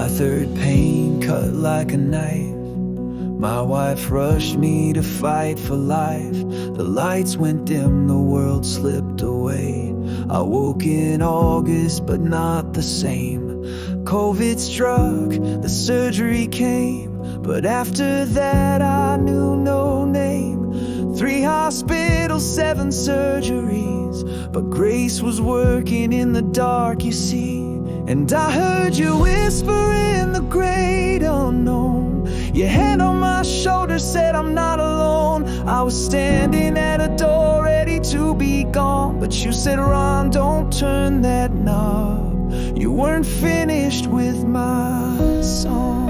My third pain cut like a knife. My wife rushed me to fight for life. The lights went dim, the world slipped away. I woke in August, but not the same. COVID struck, the surgery came, but after that I knew no name. 3 hospitals, 7 surgeries, but grace was working in the dark, you see. And I heard you whisper in the great unknown. Your hand on my shoulder said I'm not alone. I was standing at a door ready to be gone, but you said, Ron, don't turn that knob. You weren't finished with my song.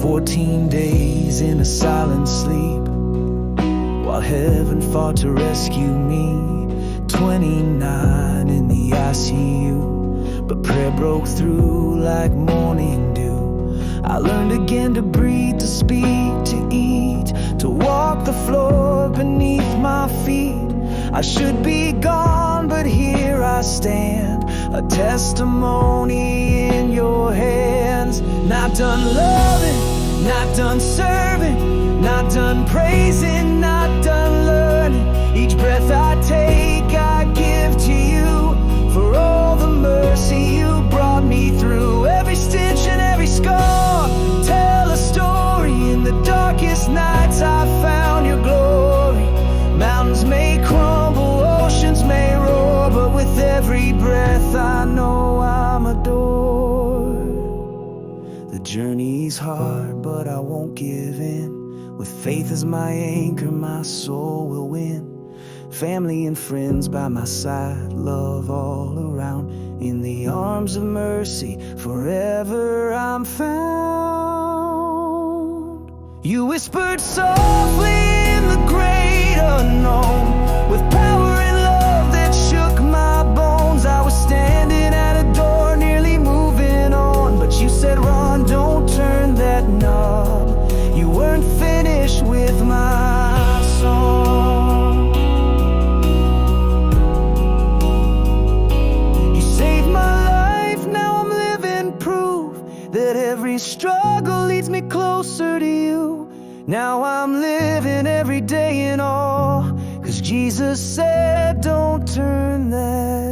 14 days in a silent sleep, while heaven fought to rescue me. 29 in the ICU, but prayer broke through like morning dew. I learned again to breathe, to speak, to eat, to walk the floor beneath my feet. I should be gone, but here I stand, a testimony in your hands. Not done loving, not done serving, not done praising, not done learning. Each breath I take, I give to you, for all the mercy you brought me through. Every stitch and every scar tell a story. In the darkest nights I found your glory. Mountains may crumble, oceans may roar, but with every breath I know I'm adored. The journey's hard, but I won't give in. With faith as my anchor, my soul will win. Family and friends by my side, love all around. In the arms of mercy, forever I'm found. You whispered softly in the great unknown, with power and love that shook my bones. I was standing at a door, nearly moving on, but you said, Ron, don't turn that knob. You weren't finished with my song. You saved my life, now I'm living proof that every struggle leads me closer to you. Now I'm living every day in awe, 'cause Jesus said, don't turn that